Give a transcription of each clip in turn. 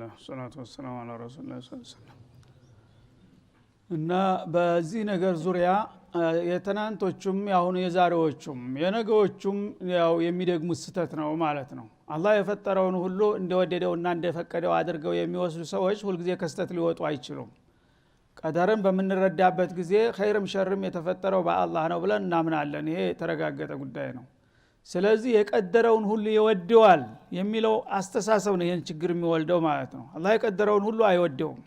ቢስሚላህ ሰላቱ ወሰላሙ ዐላ ረሱሊላህ ሰለላሁ ዐለይሂ ወሰለም። እና በዚህ ነገር ዙሪያ የተናንቶቹም ያሁኑ የዛሬዎቹም የነገዎቹም ያው የሚደግሙት ስተት ነው ማለት ነው። አላህ የፈጠረውን ሁሉ እንደወደደውና እንደፈቀደው አድርገው የሚወስዱ ሰዎች ሁልጊዜ ከስተት ሊወጡ አይችሉም። ቀደርን በምንረዳበት ጊዜ ኸይርም ሸርም የተፈጠረው በአላህ ነው ብለን እናምናለን። ይሄ የተረጋገጠ ጉዳይ ነው። ስለዚህ የቀደረውን ሁሉ ይወደዋል የሚለው አስተሳሰብ ነው ይሄን ችግር የሚወልደው ማለት ነው። አላህ የቀደረውን ሁሉ አይወደውም።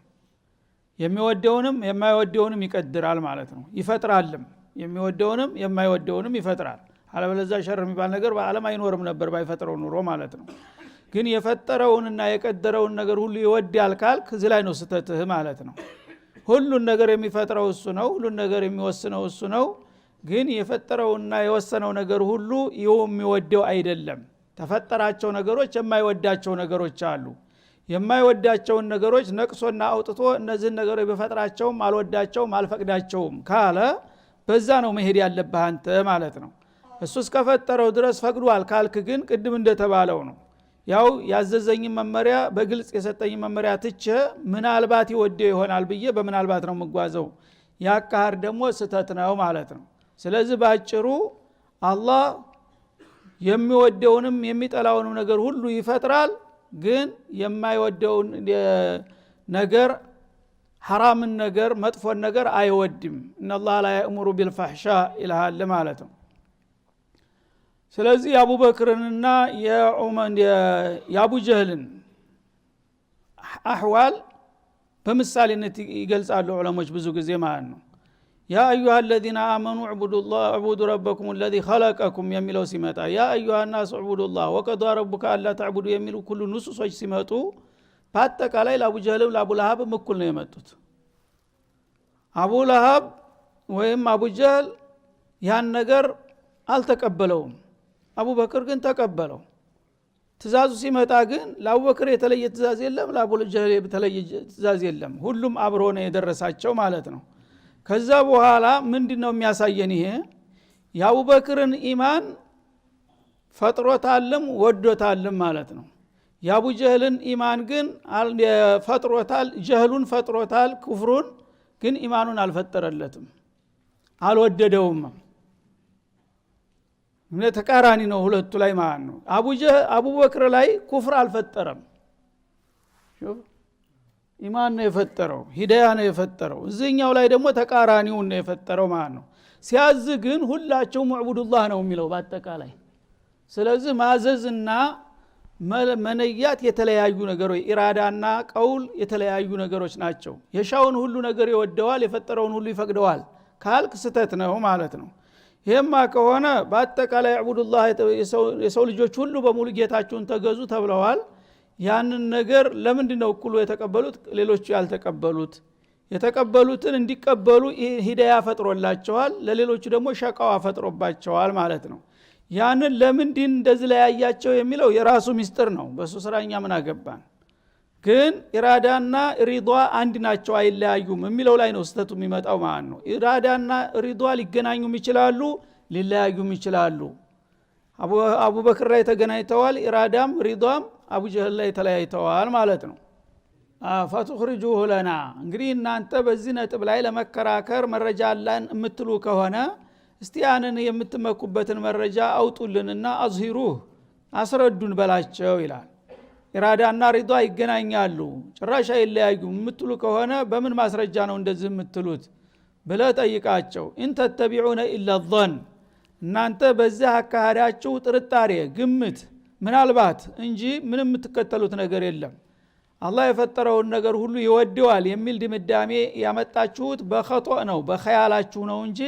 የሚወደውንም የማይወደውንም ይቀድራል ማለት ነው። ይፈጥራልም፣ የሚወደውንም የማይወደውንም ይፈጥራል። አለበለዚያ ሸር የሚባል ነገር በዓለም አይኖርም ነበር ባይፈጥረው ኑሮ ማለት ነው። ግን የፈጠረውንና የቀደረውን ነገር ሁሉ ይወዳል ካልክ እዚህ ላይ ነው ስተትህ ማለት ነው። ሁሉን ነገር የሚፈጥረው እሱ ነው፣ ሁሉን ነገር የሚወስነው እሱ ነው። ግን የፈጠረውና የወሰነው ነገር ሁሉ የሚወደው አይደለም። ተፈጠራቸው ነገሮች የማይወዳቸው ነገሮች አሉ። የማይወዳቸውን ነገሮች ነቅሶና አውጥቶ እነዚህን ነገሮች በፈጥራቸውም አልወዳቸውም አልፈቅዳቸውም ካለ በዛ ነው መሄድ ያለብህ አንተ ማለት ነው። እሱ እስከፈጠረው ድረስ ፈቅዷል ካልክ ግን ቅድም እንደተባለው ነው። ያው ያዘዘኝ መመሪያ በግልጽ የሰጠኝ መመሪያ ትቼ ምናልባት ይወደው ይሆናል ብዬ በምናልባት ነው የምጓዘው። ያካር ደግሞ ስተት ነው ማለት ነው። ስለዚህ ባጭሩ አላህ የሚወደውንም የሚጠላውንም ነገር ሁሉ ይፈጥራል። ግን የማይወደውን ነገር ሐራምን ነገር መጥፎን ነገር አይወድም። ኢነላህ ላ ያእሙሩ ቢልፈሕሻ ይልሃል ማለት ነው። ስለዚህ የአቡበክርንና የአቡጀህልን አህዋል በምሳሌነት ይገልጻሉ ዑለሞች ብዙ ጊዜ ማለት ነው። ያ አዩሃ الذين آمنوا اعبدوا ربكم الذي خلقكم የሚለው ሲመጣ ያ አዩሃ الناس اعبدوا الله وقضى ربك الا تعبدوا የሚሉ ሁሉ ንሱሶች ሲመጡ በአጠቃላይ ለአቡጀህልም ለአቡለሃብም እኩል ነው የመጡት። አቡለሃብ ወይም አቡጀህል ያን ነገር አልተቀበለውም። አቡበክር ግን ተቀበለው። ትእዛዙ ሲመጣ ግን ለአቡበክር የተለየ ትእዛዝ የለም፣ ለአቡጀህል የተለየ ትእዛዝ የለም። ሁሉም አብሮ ነው የደረሳቸው ማለት ነው። ከዛ በኋላ ምንድነው የሚያሳየን? ይሄ የአቡበክርን ኢማን ፈጥሮታልም ወዶታልም ማለት ነው። የአቡጀህልን ኢማን ግን ፈጥሮታል፣ ጀህሉን ፈጥሮታል፣ ኩፍሩን ግን ኢማኑን አልፈጠረለትም፣ አልወደደውም። ተቃራኒ ነው ሁለቱ ላይ ማለት ነው። አቡበክር ላይ ኩፍር አልፈጠረም፣ ኢማን ነው የፈጠረው፣ ሂዳያ ነው የፈጠረው። እዚህኛው ላይ ደግሞ ተቃራኒውን ነው የፈጠረው ማለት ነው። ሲያዝ ግን ሁላቸው ሙዕቡዱላህ ነው የሚለው በአጠቃላይ። ስለዚህ ማዘዝና መነያት የተለያዩ ነገሮች፣ ኢራዳና ቀውል የተለያዩ ነገሮች ናቸው። የሻውን ሁሉ ነገር ይወደዋል፣ የፈጠረውን ሁሉ ይፈቅደዋል ካልክ ስተት ነው ማለት ነው። ይሄማ ከሆነ በአጠቃላይ ዕቡዱላህ የሰው ልጆች ሁሉ በሙሉ ጌታችሁን ተገዙ ተብለዋል። ያንን ነገር ለምንድነው እኩሉ የተቀበሉት ሌሎቹ ያልተቀበሉት? የተቀበሉትን እንዲቀበሉ ሂዳያ ፈጥሮላቸዋል፣ ለሌሎቹ ደግሞ ሸቃዋ ፈጥሮባቸዋል ማለት ነው። ያንን ለምንድን እንደዚህ ላይ ያያቸው የሚለው የራሱ ሚስጥር ነው። በሱ ስራኛ ምን አገባን? ግን ኢራዳና ሪዷ አንድ ናቸው አይለያዩም የሚለው ላይ ነው ስተቱ የሚመጣው ማለት ነው። ኢራዳና ሪዷ ሊገናኙም ይችላሉ፣ ሊለያዩም ይችላሉ። አቡበክር ላይ ተገናኝተዋል ኢራዳም ሪዷም፣ አቡጀህል ላይ ተለያይተዋል ማለት ነው። ፈትኽሪጁሁ ለና። እንግዲህ እናንተ በዚህ ነጥብ ላይ ለመከራከር መረጃ አለን የምትሉ ከሆነ እስቲ ያንን የምትመኩበትን መረጃ አውጡልንና አዝሂሩህ አስረዱን በላቸው ይላል። ኢራዳና ሪዷ ይገናኛሉ ጭራሽ አይለያዩም የምትሉ ከሆነ በምን ማስረጃ ነው እንደዚህ የምትሉት ብለህ ጠይቃቸው። ኢንተተቢዑነ ኢላ ظን፣ እናንተ በዚህ አካሄዳችሁ ጥርጣሬ፣ ግምት፣ ምናልባት እንጂ ምንም የምትከተሉት ነገር የለም። አላህ የፈጠረውን ነገር ሁሉ ይወደዋል የሚል ድምዳሜ ያመጣችሁት በኸጦእ ነው፣ በኸያላችሁ ነው እንጂ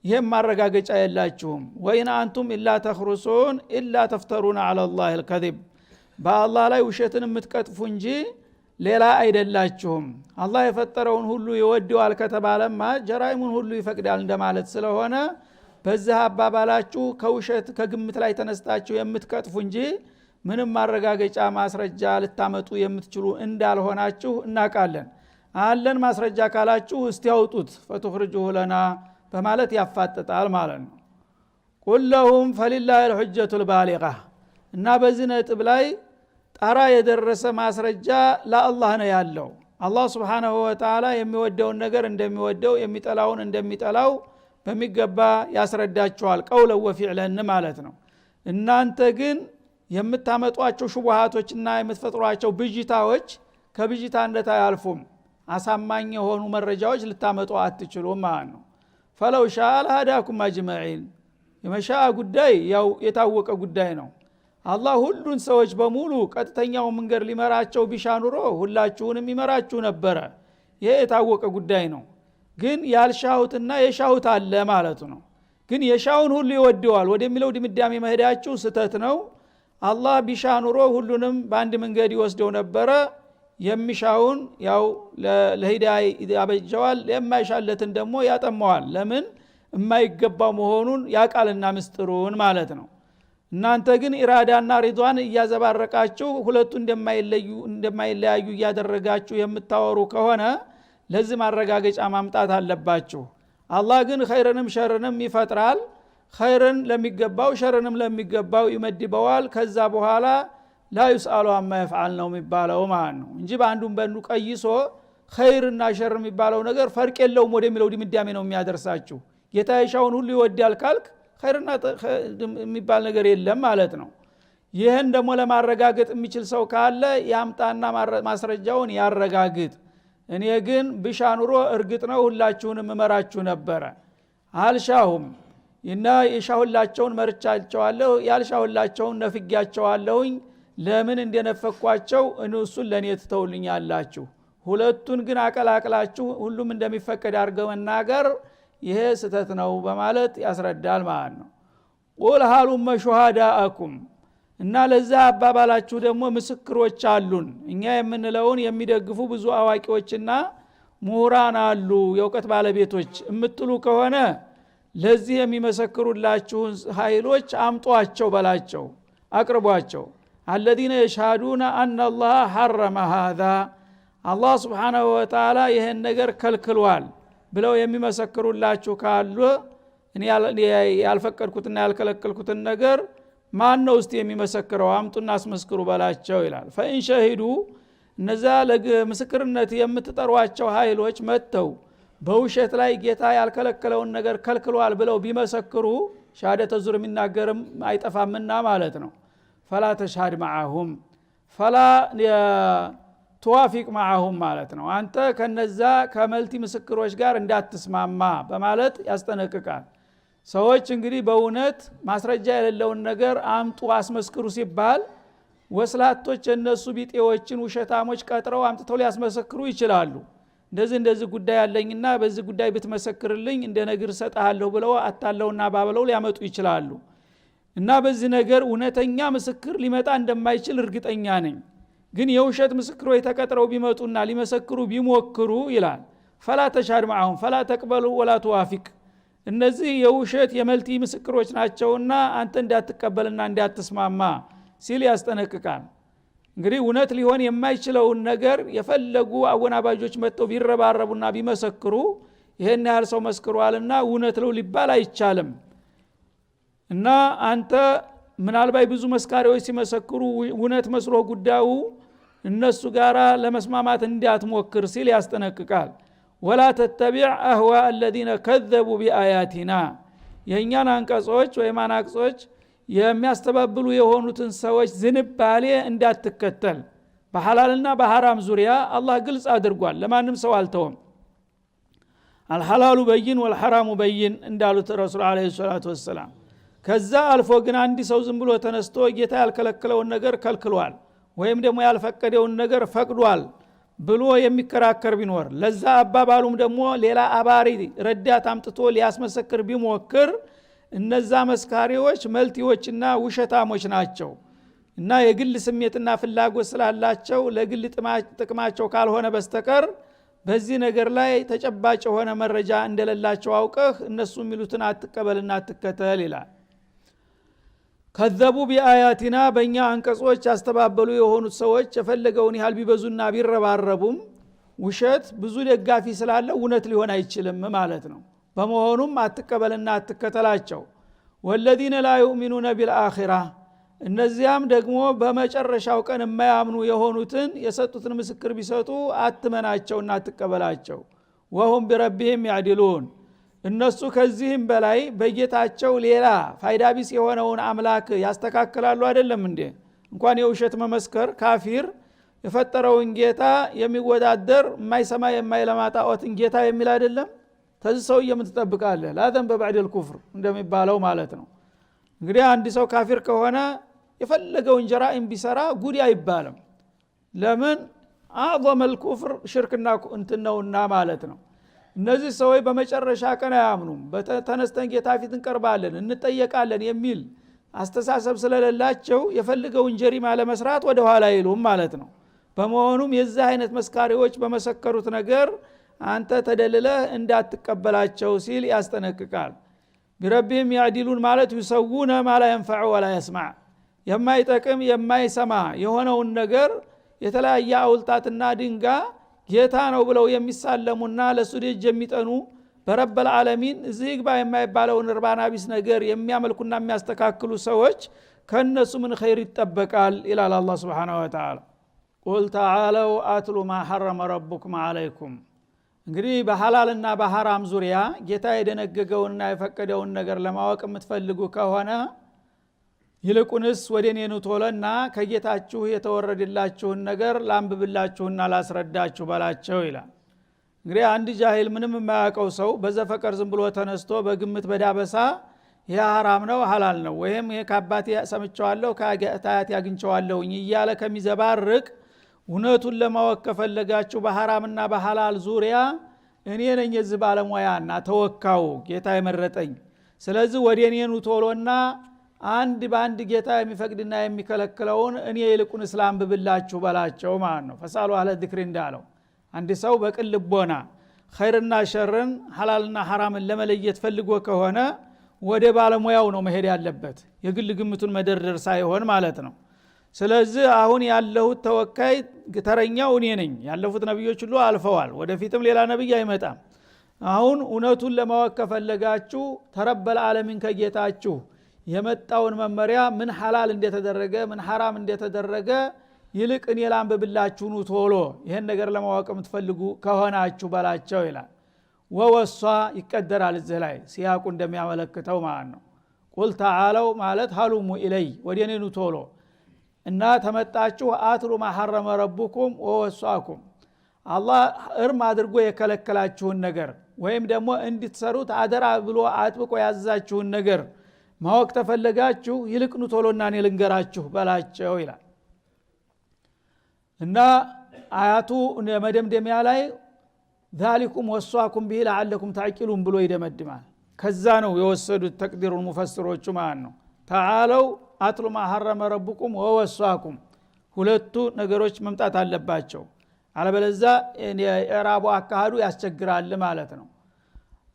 ይሄም ማረጋገጫ የላችሁም። ወይን አንቱም ኢላ ተኽሩሱን ኢላ ተፍተሩና ዐላ ላህ አልከዚብ፣ በአላህ ላይ ውሸትን የምትቀጥፉ እንጂ ሌላ አይደላችሁም። አላህ የፈጠረውን ሁሉ ይወደዋል ከተባለማ ጀራይሙን ሁሉ ይፈቅዳል እንደማለት ስለሆነ በዚህ አባባላችሁ ከውሸት ከግምት ላይ ተነስታችሁ የምትቀጥፉ እንጂ ምንም ማረጋገጫ ማስረጃ ልታመጡ የምትችሉ እንዳልሆናችሁ እናውቃለን። አለን ማስረጃ ካላችሁ እስቲ ያውጡት፣ ፈትኽሪጁሁ ለና በማለት ያፋጥጣል ማለት ነው። ቁል ለሁም ፈሊላሂ አልሑጀቱል ባሊጋ። እና በዚህ ነጥብ ላይ ጣራ የደረሰ ማስረጃ ለአላህ ነው ያለው አላህ Subhanahu Wa Ta'ala የሚወደውን ነገር እንደሚወደው የሚጠላውን እንደሚጠላው በሚገባ ያስረዳቸዋል ቀውለ ወፊዕለን ማለት ነው እናንተ ግን የምታመጧቸው ሹብሃቶችና የምትፈጥሯቸው ብጅታዎች ከብጅታ እንደታያልፉም አሳማኝ የሆኑ መረጃዎች ልታመጡ አትችሉም ማለት ነው ፈለው ሻአል هداكم اجمعين የመሻአ ጉዳይ ያው የታወቀ ጉዳይ ነው አላህ ሁሉን ሰዎች በሙሉ ቀጥተኛው መንገድ ሊመራቸው ቢሻኑሮ ሁላችሁንም ይመራችሁ ነበር ይሄ የታወቀ ጉዳይ ነው ግን ያልሻውትና የሻውት አለ ማለት ነው ግን የሻውን ሁሉ ይወደዋል ወደሚለው ድምዳሜ መሄዳችሁ ስተት ነው አላህ ቢሻኑሮ ሁሉንም በአንድ መንገድ ይወስደው ነበር የሚሻውን ያው ለሂዳይ ያበጀዋል የማይሻለትን ደግሞ ያጠመዋል ለምን የማይገባው መሆኑን ያቃልና ምስጥሩን ማለት ነው እናንተ ግን ኢራዳና ሪድዋን እያዘባረቃችሁ ሁለቱ እንደማይለያዩ እያደረጋችሁ የምታወሩ ከሆነ ለዚህ ማረጋገጫ ማምጣት አለባችሁ አላህ ግን ኸይርንም ሸርንም ይፈጥራል ኸይርን ለሚገባው ሸርንም ለሚገባው ይመድበዋል ከዛ በኋላ ላ ይስአሉ አማ ይፍዓል ነው የሚባለው ማለት ነው እንጂ በአንዱም በእንዱ ቀይሶ ኸይርና ሸር የሚባለው ነገር ፈርቅ የለውም ወደሚለው ድምዳሜ ነው የሚያደርሳችሁ ጌታ የሻውን ሁሉ ይወዳል ካልክ ኸይርና የሚባል ነገር የለም ማለት ነው ይሄን ደግሞ ለማረጋገጥ የሚችል ሰው ካለ ያምጣና ማስረጃውን ያረጋግጥ እኔ ግን ብሻኑሮ እርግጥ ነው ሁላችሁንም መመራችሁ ነበር አልሻሁም እና የሻሁላቸውን መርጫቸዋለሁ ያልሻሁላቸውን ነፍጊያቸዋለሁኝ ለምን እንደነፈኳቸው እነሱን ለኔ ትተውልኛላችሁ ሁለቱን ግን አቀላቅላችሁ ሁሉም እንደሚፈቀድ አድርገው መናገር ይሄ ስተት ነው በማለት ያስረዳል ማለት ነው ቁል ሃሉመ ሹሃዳአኩም እና ለዛ አባባላችሁ ደግሞ ምስክሮች አሉን እኛ የምንለውን የሚደግፉ ብዙ አዋቂዎችና ምሁራን አሉ የእውቀት ባለቤቶች እምትሉ ከሆነ ለዚህ የሚመሰክሩላችሁን ኃይሎች አምጧቸው በላቸው አቅርቧቸው الذين يشهدون ان الله حرم هذا الله سبحانه وتعالى ይሄን ነገር ከልክሏል ብለው የሚመሰክሩላችሁ ካሉ እኔ ያልፈቀድኩትና ያልከለከልኩትን ነገር ማን ነው እስቲ የሚመሰክረው አምጡና አስመስክሩ በላቸው ይላል فإن شهدوا እነዛ ለምስክርነት የምትጠሯቸው ኃይሎች መተው በውሸት ላይ ጌታ ያልከለከለውን ነገር ከልክሏል ብለው ቢመሰክሩ ሻሃደተ ዙር የሚናገርም አይጠፋምና ማለት ነው فلا تشهد معهم فلا توافق معهم ማለት ነው አንተ ከነዛ ከመልቲ ምስክሮች ጋር እንዳትስማማ በማለት ያስጠነቅቃል ሰዎች እንግዲህ በእውነት ማስረጃ የሌለውን ነገር አምጡ አስመስክሩ ሲባል ወስላቶች እነሱ ቢጤዎችን ውሸታሞች ቀጥረው አምጥተው ሊያስመሰክሩ ይችላሉ እንደዚህ ጉዳይ አለኝና በዚህ ጉዳይ ብትመሰክርልኝ እንደ ነገር ሰጣለሁ ብለው አታለውና ባበለው ሊያመጡ ይችላሉ እና በዚህ ነገር እውነተኛ ምስክር ሊመጣ እንደማይችል እርግጠኛ ነኝ ግን የውሸት ምስክሮች ተቀጥረው ቢመጡና ሊመሰክሩ ቢሞክሩ ይላል فلا تشهد معهم فلا تقبل ولا توافق እነዚህ የውሸት የመልቲ ምስክሮች ናቸውና አንተ እንዳትቀበልና እንዳትስማማ ሲል ያስጠነቅቃል እንግዲህ እውነት ሊሆን የማይችለውን ነገር የፈለጉ አወናባጆች መጥተው ቢረባረቡና ቢመሰክሩ ይሄን ያህል ሰው መስክሯልና እውነት ነው ሊባል አይቻልም እና አንተ ምናልባት ብዙ መስካሪዎች ሲመሰክሩ እውነት መስሎ ጉዳዩ እነሱ ጋራ ለመስማማት እንዲያትሞክር ሲል ያስጠነቅቃል ولا تتبع اهواء الذين كذبوا بآياتنا የኛን አንቀጾች ወይ ማናቅጾች የሚያስተባብሉ የሆኑትን ሰዎች ዝንባሌ እንዳትከተል በሐላልና በሐራም ዙሪያ አላህ ግልጽ አድርጓል ለማንም ሰው አልተውም الحلال بين والحرام بين እንዳሉት ረሱል አለይሂ ሰላቱ ወሰለም ከዛ አልፎ ግን አንድ ሰው ዝም ብሎ ተነስቶ ጌታ ያልከለከለውን ነገር ከልክሏል ወይም ደግሞ ያልፈቀደውን ነገር ፈቅዷል ብሎ የሚከራከር ቢኖር ለዛ አባባሉም ደግሞ ሌላ አባሪ ረዳት አምጥቶ ሊያስመሰክር ቢሞክር እነዛ መስካሪዎች መልቲዎችና ውሸታሞች ናቸው እና የግል ስሜትና ፍላጎት ስላላቸው ለግል ጥቅማቸው ካልሆነ በስተቀር በዚህ ነገር ላይ ተጨባጭ ሆነ መረጃ እንደሌላቸው አውቀህ እነሱ የሚሉትን አትቀበልና አትከተል ይላል ከዘቡ ቢአያቲና በእኛ አንቀጾች ያስተባበሉ የሆኑት ሰዎች የፈለገውን ያህል ቢበዙና ቢረባረቡም ውሸት ብዙ ደጋፊ ስላለው እውነት ሊሆን አይችልም ማለት ነው በመሆኑም አትቀበልና አትከተላቸው ወለዲነ ላ يؤمنون بالآخرة እነዚያም ደግሞ በመጨረሻው ቀን የማያምኑ የሆኑትን የሰጡትን ምስክር ቢሰጡ አትመናቸውና አትቀበላቸው ወሁም ቢረቢሂም ያዕዲሉን እነሱ ከዚህም በላይ በጌታቸው ሌላ ፋይዳ ቢስ የሆነውን አምላክ ያስተካክላሉ አይደለም እንዴ እንኳን የውሸት መመስከር ካፊር የፈጠረውን ጌታ የሚወዳደር የማይሰማ የማይለማ ጣዖትን ጌታ የሚል አይደለም ተዚህ ሰው የምትጠብቃለህ ላተን በባዕድል ኩፍር እንደሚባለው ማለት ነው እንግዲህ አንድ ሰው ካፊር ከሆነ የፈለገውን ጀራኢም ቢሰራ ጉድ አይባልም ለምን አዕظመል ኩፍር ሽርክና እንትነውና ማለት ነው እነዚህ ሰዎች በመጨረሻ ቀን አያምኑም በተነስተን ጌታ ፊት እንቀርባለን እንጠየቃለን የሚል አስተሳሰብ ስለሌላቸው የፈልገውን ጀሪማ ለመስራት ወደ ኋላ ይሉም ማለት ነው በመሆኑም የዚህ አይነት መስካሪዎች በመሰከሩት ነገር አንተ ተደልለህ እንዳትቀበላቸው ሲል ያስጠነቅቃል ቢረቢሂም ያዕዲሉን ማለት ይሰውነ ማላ ينفع ولا يسمع የማይጠቅም የማይሰማ የሆነውን ነገር የተለያየ አውልጣትና ድንጋ ጌታ ነው ብለው የሚሳለሙና ለሱ ደጅ የሚጠኑ በረበል ዓለሚን እዚህ ግባ የማይባለውን እርባና ቢስ ነገር የሚያመልኩና የሚያስተካክሉ ሰዎች ከነሱ ምን ኸይር ይጠበቃል ይላል አላህ Subhanahu Wa Ta'ala ቁል ተዓለው አትሉ ማ ሐረመ ረቡኩም አለይኩም እንግዲህ በሐላልና በሐራም ዙሪያ ጌታ የደነገገውንና የፈቀደውን ነገር ለማወቅ የምትፈልጉ ከሆነ ይልቁንስ ወደኔ ኑ ቶሎና ከጌታችሁ የተወረደላችሁን ነገር ላንብብላችሁና ላስረዳችሁ በላቸው ይላል እንግዲህ አንድ ጃሂል ምንም የማያውቀው ሰው በዘፈቀር ዝም ብሎ ተነስቶ በግምት በዳበሳ ይሄ ሐራም ነው ሐላል ነው ወይም ይሄ ከአባቴ ሰምቼዋለሁ ከአያቴ አግኝቼዋለሁኝ እያለ ከሚዘባርቅ እውነቱን ለማወቅ ከፈለጋችሁ በሐራምና በሐላል ዙሪያ እኔ ነኝ የዚህ ባለሙያና ተወካው ጌታ የመረጠኝ ስለዚህ ወደኔ ኑ ቶሎና አንድ ባንድ ጌታ የሚፈቅድና የሚከለክለውን እኔ ይልቁን እስላም ብብላችሁ በላቸው ማለት ነው ፈሳሉ አለ ذክር እንዳለው አንድ ሰው በቅን ልቦና ኸይርና ሸርን ሐላልና ሐራምን ለመለየት ፈልጎ ከሆነ ወደ ባለሙያው ነው መሄድ ያለበት የግል ግምቱን መደርደር ሳይሆን ማለት ነው ስለዚህ አሁን ያለሁት ተወካይ ተረኛው እኔ ነኝ ያለፉት ነብዮች ሁሉ አልፈዋል ወደፊትም ሌላ ነብይ አይመጣም አሁን እውነቱን ለማወቅ ከፈለጋችሁ ተረበል ዓለሚን ከጌታችሁ የመጣውን መመሪያ ምን ሐላል እንደተደረገ ምን ሐራም እንደተደረገ ይልቅ እኔ ላንብብላችሁ ኑ ቶሎ ይሄን ነገር ለማወቅ የምትፈልጉ ከሆናችሁ በላቸው ይላል ወወሷ ይቀደራል እዚህ ላይ ሲያቁ እንደሚያመለክተው ማለት ነው ቁል ተዓለው ማለት ሀሉሙ ኢለይ ወደኔ ኑ ቶሎ እና ተመጣችሁ አትሉ ማ ሐረመ ረቡኩም ወወሷኩም አላህ እርም አድርጎ የከለከላችሁን ነገር ወይም ደግሞ እንድትሰሩት አደራ ብሎ አጥብቆ ያዛችሁን ነገር ማወቅ ተፈለጋችሁ ይልቅ ኑ ቶሎና እኔ ልንገራችሁ በላቸው ይላል እና አያቱ መደምደሚያ ላይ ذلكم وصاكم به لعلكم تعقلون ብሎ ይደመድማል ከዛ ነው የወሰዱት ተቅዲሩን ሙፈስሮቹ ማለት ነው ተዓለው አትሉ ማ ሐረመ ረቡኩም ወወሷኩም ሁለቱ ነገሮች መምጣት አለባቸው አለበለዚያ የኢራቡ አካዱ ያስቸግራል ማለት ነው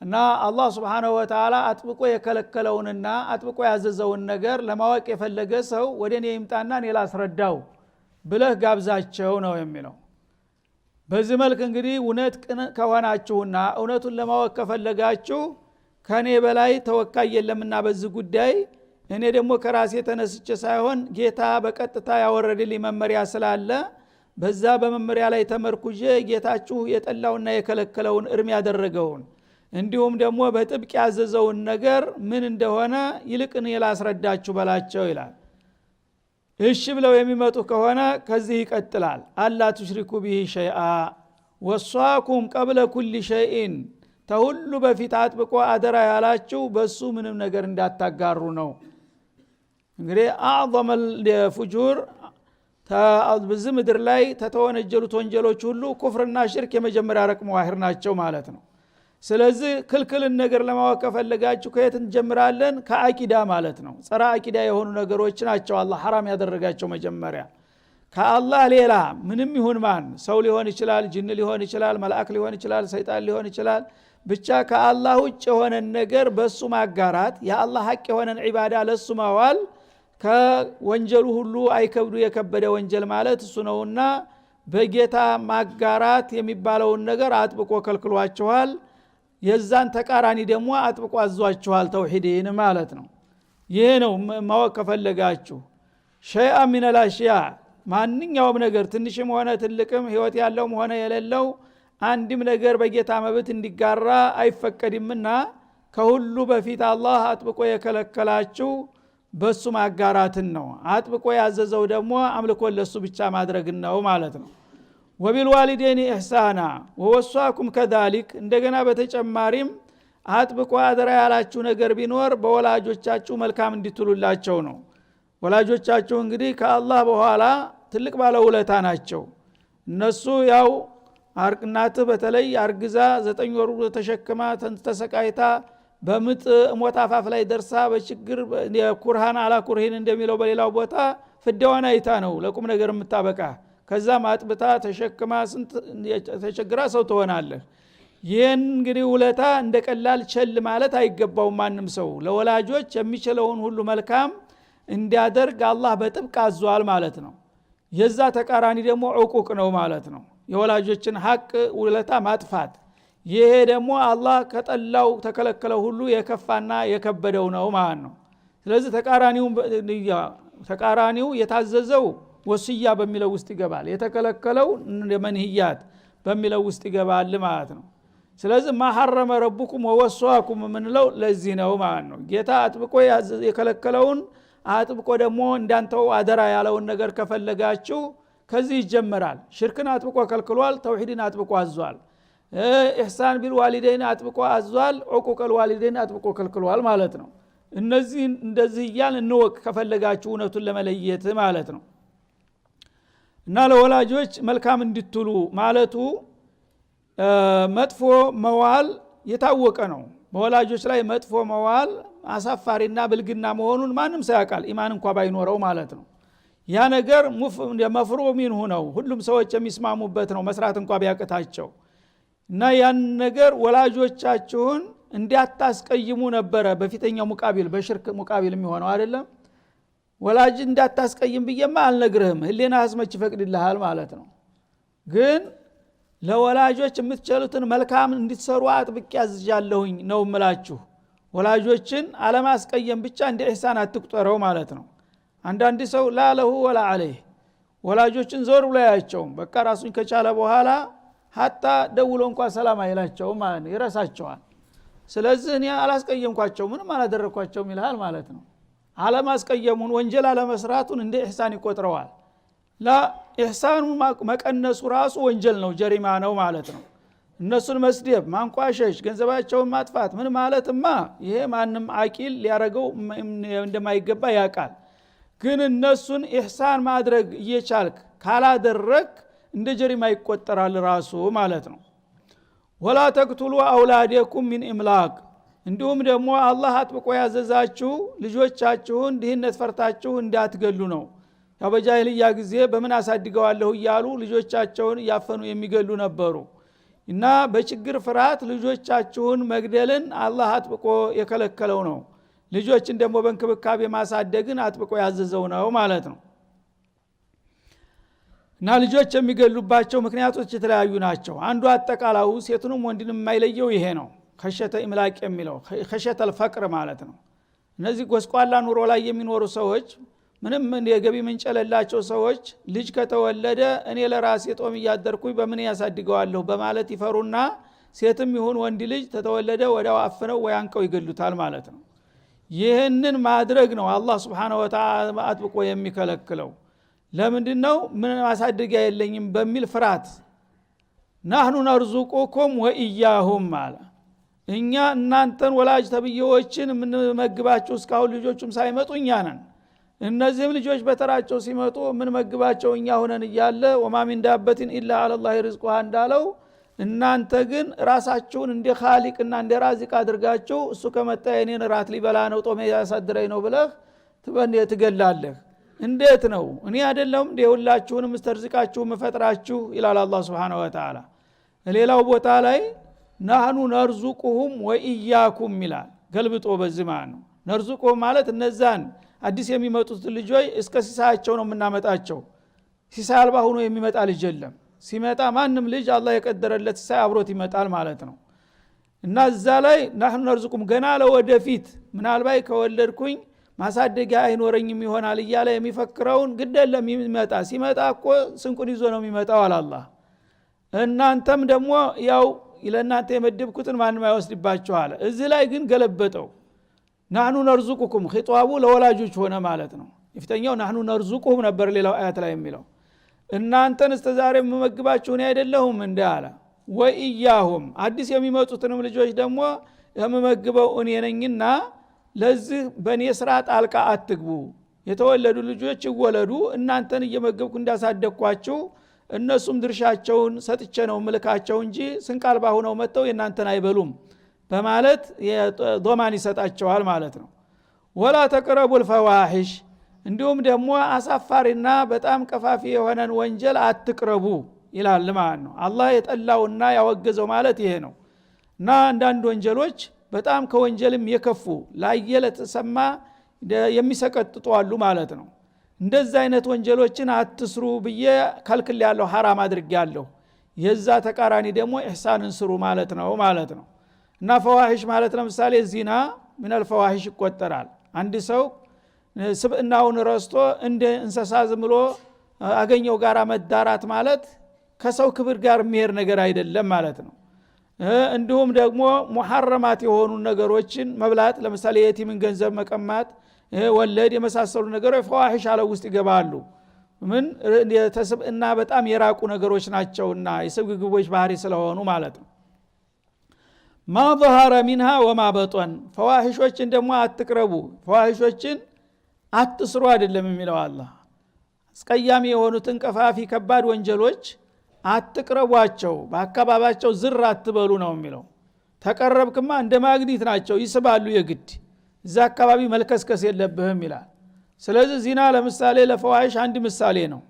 እና አላህ Subhanahu Wa Ta'ala አጥብቆ የከለከለውንና አጥብቆ ያዘዘውን ነገር ለማወቅ የፈለገ ሰው ወደኔ ይምጣና እኔ ላስረዳው ብለህ ጋብዛቸው ነው የሚለው በዚህ መልክ እንግዲህ እውነት ከሆናችሁና እውነቱን ለማወቅ ከፈለጋችሁ ከኔ በላይ ተወካይ የለምና በዚህ ጉዳይ እኔ ደግሞ ከራሴ ተነስቼ ሳይሆን ጌታ በቀጥታ ያወረደልኝ መመሪያ ስላለ በዛ በመመሪያ ላይ ተመርኩጄ ጌታችሁ የጠላውና የከለከለውን እርም ያደረገውን እንዲሁም ደግሞ በጥብቅ ያዘዘውን ነገር ምን እንደሆነ ይልቅን ያላስረዳችሁ በላቸው ይላል እሺ ብለው የሚመጡ ከሆነ ከዚህ ይቀጥላል አላ ትሽሪኩ ቢሂ ሸይአ ወሷኩም ቀብለ ኩል ሸይን ተሁሉ በፊት አጥብቆ አደራ ያላችሁ በሱ ምንም ነገር እንዳታጋሩ ነው እንግዲህ አዕظመል ፍጁር በዚህ ምድር ላይ ተተወነጀሉት ወንጀሎች ሁሉ ኩፍርና ሽርክ የመጀመሪያ ረቅም ዋሂር ናቸው ማለት ነው ስለዚህ ክልክልን ነገር ለማወቅ ከፈለጋችሁ ከየት እንጀምራለን ከአቂዳ ማለት ነው ጸራ አቂዳ የሆኑ ነገሮች ናቸው አላህ ሐራም ያደረጋቸው መጀመሪያ ከአላህ ሌላ ምንም ይሁን ማን ሰው ሊሆን ይችላል ጅን ሊሆን ይችላል መልአክ ሊሆን ይችላል ሰይጣን ሊሆን ይችላል ብቻ ከአላህ ውጭ የሆነ ነገር በሱ ማጋራት የአላህ ሐቅ የሆነን ዒባዳ ለሱ ማዋል ከወንጀሉ ሁሉ አይከብዱ የከበደ ወንጀል ማለት እሱ ነውና በጌታ ማጋራት የሚባለውን ነገር አጥብቆ ከልክሏቸዋል የዛን ተቃራኒ ደግሞ አጥብቆ አዟቸዋል ተውሂድን ማለት ነው ይሄ ነው ማወቅ ከፈለጋችሁ ሸይአ ሚነል አሽያ ማንኛውም ነገር ትንሽም ሆነ ትልቅም ህይወት ያለውም ሆነ የሌለው አንድም ነገር በጌታ መብት እንዲጋራ አይፈቀድምና ከሁሉ በፊት አላህ አጥብቆ የከለከላችሁ በሱ ማጋራትን ነው። አጥብቆ ያዘዘው ደግሞ አምልኮን ለሱ ብቻ ማድረግን ነው ማለት ነው። ወቢልዋሊደይኒ ኢህሳና ወወሷኩም ከዛሊክ እንደገና በተጨማሪም አጥብቆ አደራ ያላችሁ ነገር ቢኖር በወላጆቻችሁ መልካም እንድትሉላቸው ነው። ወላጆቻችሁ እንግዲህ ከአላህ በኋላ ትልቅ ባለውለታ ናቸው። እነሱ ያው እናትህ በተለይ አርግዛ 9 ወር ተሸክማ ተሰቃይታ በምጥ ሞት አፋፍ ላይ ደርሳ በችግር የኩርሃን አላ ኩርሂን እንደሚለው በሌላው ቦታ ፍዳዋን አይታ ነው ለቁም ነገር የምታበቃ። ከዛም አጥብታ ተሸክማ ስንት ተቸግራ ሰው ትሆናለህ። ይህን እንግዲህ ውለታ እንደቀላል ቸል ማለት አይገባውም። ማንም ሰው ለወላጆች የሚችለውን ሁሉ መልካም እንዲያደርግ አላህ በጥብቅ አዟል ማለት ነው። የዛ ተቃራኒ ደግሞ ዕቁቅ ነው ማለት ነው። የወላጆችን ሐቅ ውለታ ማጥፋት። ይሄ ደግሞ አላህ ከጠላው ተከለከለው ሁሉ የከፋና የከበደው ነው ማለት ነው። ስለዚህ ተቃራኒው የታዘዘው ወስያ በሚለው ውስጥ ይገባል፣ የተከለከለው መንህያት በሚለው ውስጥ ይገባል ማለት ነው። ስለዚህ ማሐረመ ረቡኩም ወወሷኩም ምንለው ለዚህ ነው ማለት ነው። ጌታ አጥብቆ የከለከለውን አጥብቆ ደግሞ እንዳንተው አደራ ያለውን ነገር ከፈለጋችሁ ከዚህ ይጀመራል። ሽርክን አጥብቆ ከልክሏል፣ ተውሂድን አጥብቆ አዟል። ኢህሳን ቢልዋሊደይን አጥብቆ አዟል፣ ዑቁቀል ዋሊደይን አጥብቆ ከልክሏል ማለት ነው። እነዚህ እንደዚህ እያልን እንወቅ ከፈለጋችሁ እውነቱን ለመለየት ማለት ነው። እና ለወላጆች መልካም እንድትሉ ማለቱ መጥፎ መዋል የታወቀ ነው። በወላጆች ላይ መጥፎ መዋል አሳፋሪና ብልግና መሆኑን ማንም ሳያውቃል ኢማን እንኳን ባይኖረው ማለት ነው። ያ ነገር መፍሩዕ ሚንሁ ነው፣ ሁሉም ሰዎች የሚስማሙበት ነው መስራት እንኳን ቢያቅታቸው። እና ያን ነገር ወላጆቻችሁን እንዲያታስቀይሙ ነበረ በፊተኛው ሙቃቢል በሽርክ ሙቃቢል የሚሆነው አይደለም። ወላጅ እንዳታስቀይም ብዬማ አልነግርህም ህሊና አስመች ይፈቅድልሃል ማለት ነው። ግን ለወላጆች የምትችሉትን መልካም እንድትሰሩ አጥብቄ ያዝዣለሁኝ ነው እምላችሁ። ወላጆችን አለማስቀየም ብቻ እንደ ኢህሳን አትቁጠረው ማለት ነው። አንዳንድ ሰው ላለሁ ወላ አለይህ ወላጆችን ዞር ብሎ ያያቸውም በቃ ራሱን ከቻለ በኋላ ሀታ ደውሎ እንኳን ሰላም አይላቸውም ማለት ነው፣ ይረሳቸዋል። ስለዚህ እኔ አላስቀየምኳቸው ምንም አላደረኳቸውም ይልሃል ማለት ነው። አለማስቀየሙን ወንጀል አለመስራቱን እንደ ኢህሳን ይቆጥረዋል። ኢህሳኑ መቀነሱ ራሱ ወንጀል ነው፣ ጀሪማ ነው ማለት ነው። እነሱን መስደብ፣ ማንቋሸሽ፣ ገንዘባቸውን ማጥፋት ምን ማለትማ ይሄ ማንም አቂል ሊያረገው እንደማይገባ ያውቃል። ግን እነሱን ኢህሳን ማድረግ እየቻልክ ካላደረክ እንደ ጀሪማ ይቆጠራል ራሱ ማለት ነው። ወላ ተቅቱሉ አውላደኩም ሚን ኢምላቅ እንዲሁም ደግሞ አላህ አጥብቆ ያዘዛችሁ ልጆቻችሁን ድህነት ፈርታችሁ እንዳትገሉ ነው። ያው በጃሂልያ ጊዜ በምን አሳድገዋለሁ እያሉ ልጆቻቸውን ያፈኑ የሚገሉ ነበሩ። እና በችግር ፍርሃት ልጆቻችሁን መግደልን አላህ አጥብቆ የከለከለው ነው። ልጆችን ደግሞ በእንክብካቤ ማሳደግን አጥብቆ ያዘዘው ነው ማለት ነው። እና ልጆች የሚገሉባቸው ምክንያቶች የተለያዩ ናቸው። አንዱ አጠቃላው ሴቱንም ወንድንም የማይለየው ይሄ ነው። ከሸተ ኢምላቅ የሚለው ከሸተል ፈቅር ማለት ነው። እነዚህ ጎስቋላ ኑሮ ላይ የሚኖሩ ሰዎች ምንም የገቢ ምንጭ የሌላቸው ሰዎች ልጅ ከተወለደ እኔ ለራሴ ጦም እያደርኩኝ በምን ያሳድገዋለሁ በማለት ይፈሩና ሴትም ይሁን ወንድ ልጅ ተተወለደ ወዲያው አፍነው ወይ አንቀው ይገሉታል ማለት ነው። ይህንን ማድረግ ነው አላህ Subhanahu Wa Ta'ala አጥብቆ የሚከለክለው። ለምንድነው? ምን ማሳደጊያ የለኝም በሚል ፍርሃት። ናህኑ ነርዙቁኩም ወኢያሁም ማለት እኛ እናንተን ወላጅ ተብዬዎችን የምንመግባቸው እስካሁን ልጆቹም ሳይመጡ እኛ ነን። እነዚህም ልጆች በተራቸው ሲመጡ ምን መግባቸው እኛ ሆነን እያለ ወማ ሚን ዳበትን ኢላ አለላሂ ሪዝቁሃ እንዳለው እናንተ ግን ራሳችሁን እንደ ኻሊቅና እንደ ራዚቅ አድርጋችሁ እሱ ከመጣ የኔን ራት ሊበላ ነው ጦሜ ያሳድረኝ ነው ብለህ ትገላለህ። እንዴት ነው? እኔ አይደለም እንደ ሁላችሁንም መስተርዝቃችሁ መፈጥራችሁ ይላል አላህ Subhanahu Wa Ta'ala። ሌላው ቦታ ላይ ናህኑ ነርዙቁሁም ወኢያኩም ይላል ገልብጦ በዚህ ማለት ነው። ነርዙቁሁም ማለት እነዛን አዲስ የሚመጡት ልጆች እስከ ሲሳያቸው ነው የምናመጣቸው። ሲሳይ አልባ ሆኖ የሚመጣ ልጅ የለም። ሲመጣ ማንም ልጅ አላህ የቀደረለት ሲሳይ አብሮት ይመጣል ማለት ነው። እና እዛ ላይ ናህኑ ነርዙቁም ገና ለወደፊት ምናልባት ከወለድኩኝ ማሳደጊያ አይኖረኝም ይሆናል እያለ የሚፈክረውን ግደለም ሲመጣ እኮ ስንቁን ይዞ ነው የሚመጣው አላህ። እናንተም ደግሞ ያው ለእናንተ የመደብኩትን ማንም አይወስድባችኋል። እዚህ ላይ ግን ገለበጠው። ናህኑ ነርዙቁኩም ኺጧቡ ለወላጆች ሆነ ማለት ነው። ይፍተኛው ናህኑ ነርዙቁሁም ነበር ሌላው አያት ላይ የሚለው እናንተን እስተዛሬ የምመግባችሁ እኔ አይደለሁም እንደ አለ። ወኢያሁም አዲስ የሚመጡትንም ልጆች ደግሞ የምመግበው እኔ ነኝና ለዚህ በእኔ ስራ ጣልቃ አትግቡ። የተወለዱ ልጆች ይወለዱ፣ እናንተን እየመገብኩ እንዳሳደግኳችሁ እነሱም ድርሻቸውን ሰጥቼ ነው ምልካቸው እንጂ ስንቃልባ ሆነው መጥተው የእናንተን አይበሉም በማለት ዶማን ይሰጣቸዋል ማለት ነው። ወላ ተቅረቡል ፈዋሂሽ እንዲሁም ደግሞ አሳፋሪና በጣም ቀፋፊ የሆነን ወንጀል አትቅረቡ ይላል ማለት ነው። አላህ የጠላውና ያወገዘው ማለት ይሄ ነው። እና አንዳንድ ወንጀሎች በጣም ከወንጀልም የከፉ ላየለ ተሰማ የሚሰቀጥጡ አሉ ማለት ነው። እንደዚህ አይነት ወንጀሎችን አትስሩ ብዬ ከልክል ያለው ሐራም አድርጌያለሁ። የዛ ተቃራኒ ደግሞ ኢህሳንን ስሩ ማለት ነው ማለት ነው። እና ፈዋሂሽ ማለት ለምሳሌ ዚና ሚነል ፈዋሂሽ ይቆጠራል። አንድ ሰው ስብዕናውን ረስቶ እንደ እንስሳ ዝም ብሎ አገኘው ጋር መዳራት ማለት ከሰው ክብር ጋር የሚሄድ ነገር አይደለም ማለት ነው። እንዲሁም ደግሞ ሙሐረማት የሆኑ ነገሮችን መብላት ለምሳሌ የቲምን ገንዘብ መቀማት፣ ወለድ የመሳሰሉ ነገሮች ፈዋሂሽ አለ ውስጥ ይገባሉ። ምን የተስብዕና በጣም የራቁ ነገሮች ናቸውና የስግብግቦች ባህሪ ስለሆኑ ማለት ነው። ማ ظهر منها وما بطن ፈዋሂሾችን ደግሞ አትቅረቡ፣ ፈዋሂሾችን አትስሩ አይደለም የሚለው አላህ። አስቀያሚ የሆኑትን ቀፋፊ ከባድ ወንጀሎች አትቅረቧቸው፣ በአካባቢያቸው ዝር አትበሉ ነው የሚለው። ተቀረብክማ እንደ ማግኒት ናቸው ይስባሉ፣ የግድ እዛ አካባቢ መልከስከስ የለብህም ይላል። ስለዚህ ዚና ለምሳሌ ለፈዋሂሽ አንድ ምሳሌ ነው።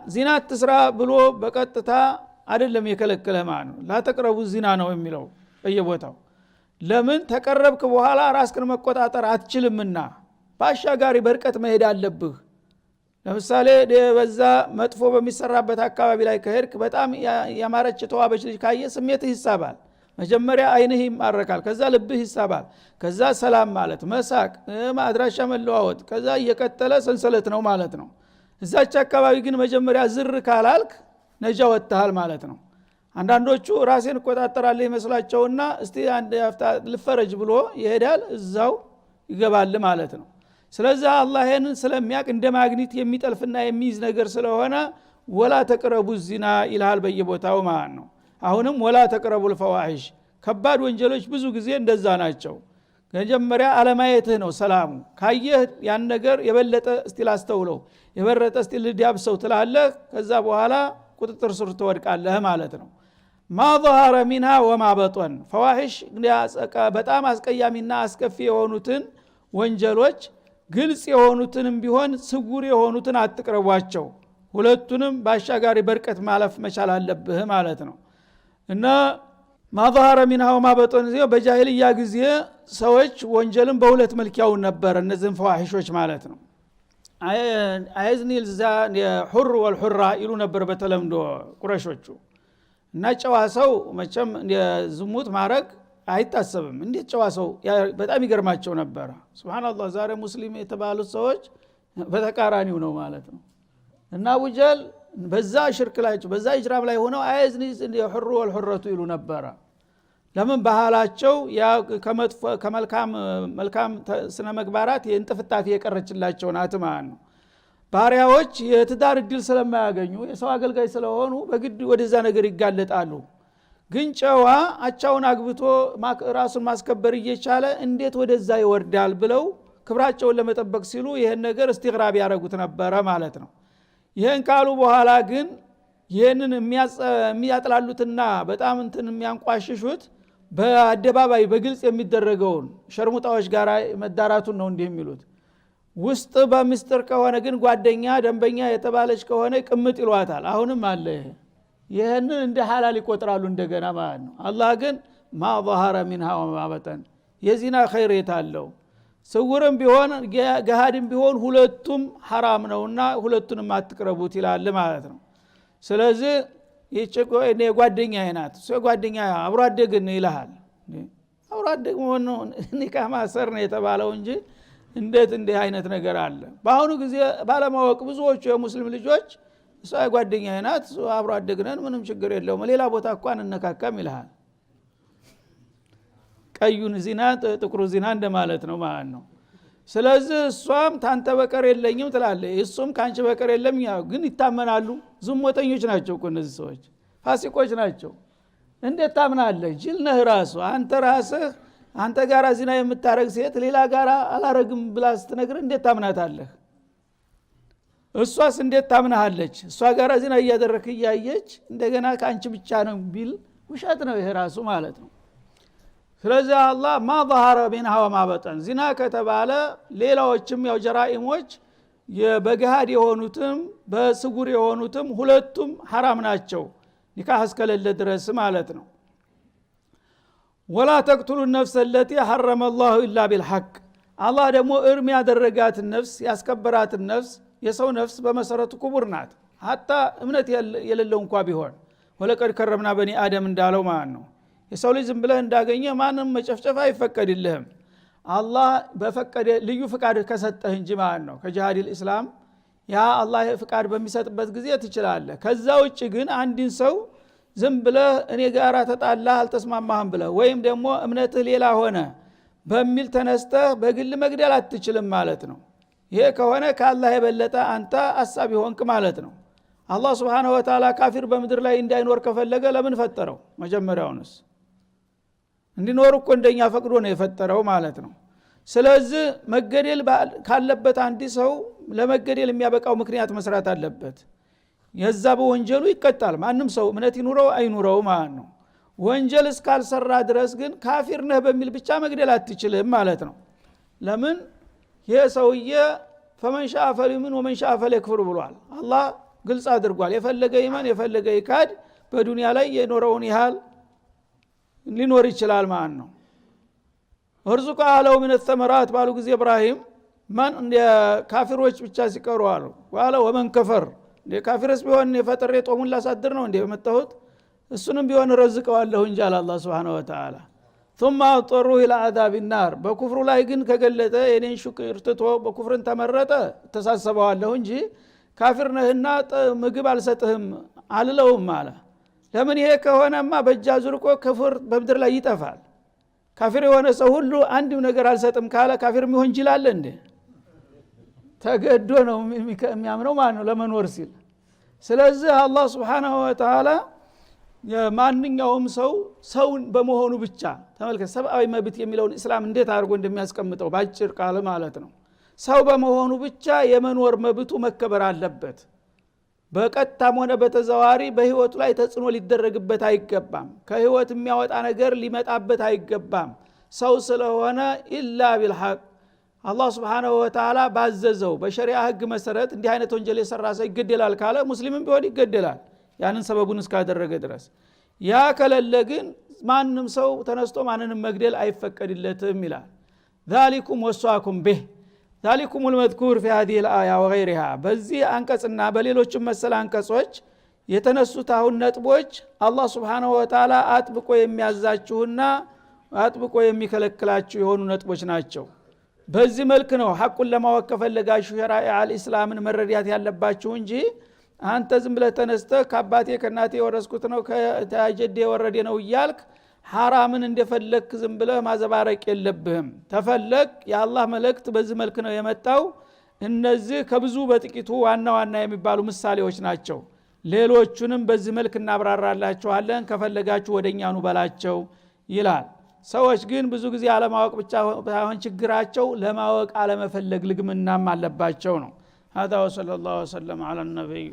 ዚና አትስራ ብሎ በቀጥታ አይደለም የከለከለ ማለት ነው። ላተቅረቡ ዚና ነው የሚለው በየቦታው። ለምን ተቀረብክ በኋላ ራስክን መቆጣጠር አትችልምና ባሻጋሪ በርቀት መሄድ አለብህ። ለምሳሌ በዛ መጥፎ በሚሰራበት አካባቢ ላይ ከሄድክ በጣም ያማረች ተዋበች ልጅ ካየ ስሜትህ ይሳባል። መጀመሪያ አይንህ ይማረካል፣ ከዛ ልብህ ይሳባል፣ ከዛ ሰላም ማለት መሳቅ፣ አድራሻ መለዋወጥ፣ ከዛ እየቀጠለ ሰንሰለት ነው ማለት ነው። እዛች አካባቢ ግን መጀመሪያ ዝር ካላልክ ነጃ ወጥተሃል ማለት ነው። አንዳንዶቹ ራሴን እቆጣጠራለሁ ይመስላቸውና እስቲ አንድ ያፍታ ልፈረጅ ብሎ ይሄዳል፣ እዛው ይገባል ማለት ነው። ስለዚህ አላህ ይሄንን ስለሚያቅ እንደ ማግኒት የሚጠልፍና የሚይዝ ነገር ስለሆነ ወላ ተቅረቡ ዚና ይልሃል በየቦታው ማለት ነው። አሁንም ወላ ተቅረቡል ፈዋሂሽ ከባድ ወንጀሎች ብዙ ጊዜ እንደዛ ናቸው። መጀመሪያ አለማየትህ ነው ሰላሙ። ካየህ ያን ነገር የበለጠ እስቲ ላስተውለው፣ የበረጠ እስቲ ልዳብሰው ትላለህ። ከዛ በኋላ ቁጥጥር ስር ትወድቃለህ ማለት ነው። ማ ظهر منها وما بطن ፈዋሂሽ በጣም አስቀያሚና አስከፊ የሆኑትን ወንጀሎች ግልጽ የሆኑትንም ቢሆን ስጉር የሆኑትን አትቅረቧቸው። ሁለቱንም ባሻጋሪ በርቀት ማለፍ መቻል አለብህ ማለት ነው። እና ማ ظهر منها وما بطن በጃሂልያ ጊዜ ሰዎች ወንጀልን በሁለት መልክ ያው ነበር። እነዚህን ፈዋሂሾች ማለት ነው። አይዝኒ ሁር ወልሁራ ይሉ ነበር በተለምዶ ቁረሾቹ። እና ጨዋ ሰው መቼም ዝሙት ማድረግ አይታሰብም። እንዴት ጨዋ ሰው በጣም ይገርማቸው ነበር። ሱብሃንአላህ ዛሬ ሙስሊም የተባሉት ሰዎች በተቃራኒው ነው ማለት ነው። እና አቡጀል በዛ ሽርክ ላይ በዛ ኢጅራም ላይ ሆነው አይዝኒ ሁር ወልሁረቱ ይሉ ነበር። ለምን ባህላቸው ያ ከመልካም ስነ ምግባራት የእንጥፍጣፊ የቀረችላቸው ናት ማለት ነው። ባሪያዎች የትዳር እድል ስለማያገኙ የሰው አገልጋይ ስለሆኑ በግድ ወደዛ ነገር ይጋለጣሉ። ግን ጨዋ አቻውን አግብቶ ራሱን ማስከበር እየቻለ እንዴት ወደዛ ይወርዳል ብለው ክብራቸውን ለመጠበቅ ሲሉ ይሄን ነገር እስቲግራብ ያደረጉት ነበረ ማለት ነው። ይሄን ካሉ በኋላ ግን ይሄንን የሚያጥላሉትና በጣም እንትን የሚያንቋሽሹት በአደባባይ በግልጽ የሚደረገውን ሸርሙጣዎች ጋር መዳራቱን ነው እንዲህ የሚሉት። ውስጥ በምስጥር ከሆነ ግን ጓደኛ ደንበኛ የተባለች ከሆነ ቅምጥ ይሏታል። አሁንም አለ ይሄንን እንደ ሐላል ይቆጥራሉ እንደገና ማለት ነው። አላህ ግን ማ ظهر منها وما بطن የዚና ኸይር የታለው ስውርም ቢሆን ገሃድም ቢሆን ሁለቱም ሐራም ነውና ሁለቱንም አትቅረቡት ይላል ማለት ነው። ስለዚህ ይጭቆ እኔ ጓደኛ አይናት ጓደኛ አብሮ አደግ ነው ይልሃል። አብሮ አደግ ሆኖ ኒካህ ማሰር ነው የተባለው እንጂ እንዴት እንዲህ አይነት ነገር አለ? በአሁኑ ጊዜ ባለማወቅ ብዙዎቹ የሙስሊም ልጆች እሷ ጓደኛዬ ናት አብሮ አደግነን ምንም ችግር የለውም ሌላ ቦታ እንኳን እንነካካም ይልሃል። ቀዩን ዚና ጥቁሩ ዚና እንደማለት ነው ማለት ነው። ስለዚህ እሷም ታንተ በቀር የለኝም ትላለች፣ እሱም ካንቺ በቀር የለም። ያው ግን ይታመናሉ። ዝሙተኞች ናቸው እኮ እነዚህ ሰዎች፣ ፋሲቆች ናቸው። እንዴት ታምናለህ? ጅል ነህ ራሱ አንተ ራስህ። አንተ ጋራ ዚና የምታረግ ሴት ሌላ ጋራ አላረግም ብላ ስትነግር እንዴት ታምናታለህ? እሷስ እንዴት ታምናለች? እሷ ጋራ ዚና እያደረክ እያየች እንደገና ካንቺ ብቻ ነው ቢል ውሸት ነው ይሄ ራሱ ማለት ነው። ስለዚህ አላህ ማ ظهر منها وما بطن ዚና ከተባለ ሌላዎችም ያው ጀራኢሞች በገሃድ የሆኑትም በስጉር የሆኑትም ሁለቱም حرام ናቸው ኒካህ እስከሌለ ድረስ ማለት ነው። ولا تقتلوا النفس التي حرم الله الا بالحق አላህ ደግሞ እርም ያደረጋት ነፍስ ያስከበራት ነፍስ የሰው ነፍስ በመሰረቱ ክቡር ናት። ሀታ እምነት የሌለው እንኳን ቢሆን ወለቀድ ከረምና በኒ አደም እንዳለው ማለት ነው። የሰው ልጅ ዝም ብለህ እንዳገኘ ማንም መጨፍጨፍ አይፈቀድልህም። አላህ በፈቀደ ልዩ ፍቃድ ከሰጠህ እንጂ ማለት ነው። ከጂሃዲል እስላም ያ አላህ ፍቃድ በሚሰጥበት ጊዜ ትችላለህ። ከዛ ውጭ ግን አንድን ሰው ዝም ብለህ እኔ ጋራ ተጣላህ አልተስማማህም ብለህ ወይም ደግሞ እምነትህ ሌላ ሆነ በሚል ተነስተህ በግል መግደል አትችልም ማለት ነው። ይሄ ከሆነ ከአላህ የበለጠ አንተ አሳቢ ሆንክ ማለት ነው። አላህ Subhanahu Wa Ta'ala ካፊር በምድር ላይ እንዳይኖር ከፈለገ ለምን ፈጠረው? መጀመሪያውንስ እንዲኖር እኮ እንደኛ ፈቅዶ ነው የፈጠረው ማለት ነው። ስለዚህ መገደል ካለበት አንዲ ሰው ለመገደል የሚያበቃው ምክንያት መስራት አለበት። የዛ በወንጀሉ ይቀጣል። ማንም ሰው እምነት ይኑረው አይኑረው ማለት ነው። ወንጀል እስካልሰራ ድረስ ግን ካፊር ነህ በሚል ብቻ መግደል አትችልም ማለት ነው። ለምን ይሄ ሰውዬ فمن شاء فليؤمن ومن شاء فليكفر ብሏል። አላህ ግልጽ አድርጓል። የፈለገ ይማን የፈለገ ይካድ በዱንያ ላይ የኖረውን ያህል ሊኖር ይችላል ማለት ነው። ወርዙቅ አለው ምን ተመራት ባሉ ጊዜ ኢብራሂም ማን እንደ ካፊሮች ብቻ ሲቀሩ አሉ ዋለ ወመን ከፈር እንደ ካፊርስ ቢሆን የፈጠረ ጦሙን ላሳድር ነው እንደ መጣሁት እሱንም ቢሆን ረዝቀዋለሁ እንጂ አላህ Subhanahu Wa Ta'ala ثم اضطروا الى عذاب النار በኩፍሩ ላይ ግን ከገለጠ የኔን ሽክር ትቶ በኩፍርን ተመረጠ ተሳሰበዋለሁ እንጂ ካፊር ነህና ምግብ አልሰጥህም አልለውም ማለት። ለምን ይሄ ከሆነማ በእጃ ዙርቆ ክፍር በምድር ላይ ይጠፋል። ካፊር የሆነ ሰው ሁሉ አንድም ነገር አልሰጥም ካለ ካፊር የሚሆን ይችላል እንዴ? ተገዶ ነው የሚያምነው ማለት ነው ለመኖር ሲል። ስለዚህ አላህ Subhanahu Wa Ta'ala የማንኛውም ሰው በመሆኑ ብቻ ተመልከት። ሰብአዊ መብት የሚለውን እስላም እንዴት አድርጎ እንደሚያስቀምጠው ባጭር ቃል ማለት ነው። ሰው በመሆኑ ብቻ የመኖር መብቱ መከበር አለበት። በቀጥታም ሆነ በተዘዋዋሪ በህይወቱ ላይ ተጽዕኖ ሊደረግበት አይገባም። ከህይወት የሚያወጣ ነገር ሊመጣበት አይገባም። ሰው ስለሆነ ኢላ ቢልሐቅ አላህ Subhanahu Wa Ta'ala ባዘዘው በሸሪዓ ህግ መሰረት እንዲህ አይነት ወንጀል የሰራ ሰው ይገደላል ካለ ሙስሊምም ቢሆን ይገደላል ያንን ሰበቡን እስካደረገ ድረስ። ያ ከሌለ ግን ማንም ሰው ተነስቶ ማንንም መግደል አይፈቀድለትም ይላል። ذلكم وصاكم به ذلكم المذكور في هذه الآية وغيرها በዚህ አንቀጽና በሌሎችም መሰል አንቀጾች የተነሱት አሁን ነጥቦች አላህ Subhanahu Wa Ta'ala አጥብቆ የሚያዛችሁና አጥብቆ የሚከለክላችሁ የሆኑ ነጥቦች ናቸው። በዚህ መልክ ነው ሐቁን ለማወቅ ከፈለጋችሁ ሸሪዓ አልእስላምን መረዳት ያለባችሁ እንጂ አንተ ዝም ብለህ ተነስተህ ከአባቴ ከናቴ ወረስኩት ነው ከታጀዴ ወረደ ነው ይያልክ ሐራምን እንደፈለክ ዝም ብለህ ማዘባረቅ የለብህም። ተፈለክ የአላህ መልእክት በዚህ መልክ ነው የመጣው። እነዚህ ከብዙ በጥቂቱ ዋና ዋና የሚባሉ ምሳሌዎች ናቸው። ሌሎቹንም በዚህ መልክ እናብራራላችኋለን ከፈለጋችሁ ወደኛኑ በላቸው ይላል። ሰዎች ግን ብዙ ጊዜ አለማወቅ ብቻ ሳይሆን ችግራቸው ለማወቅ አለመፈለግ ልግምናም አለባቸው ነው። هذا وصلى الله وسلم على النبي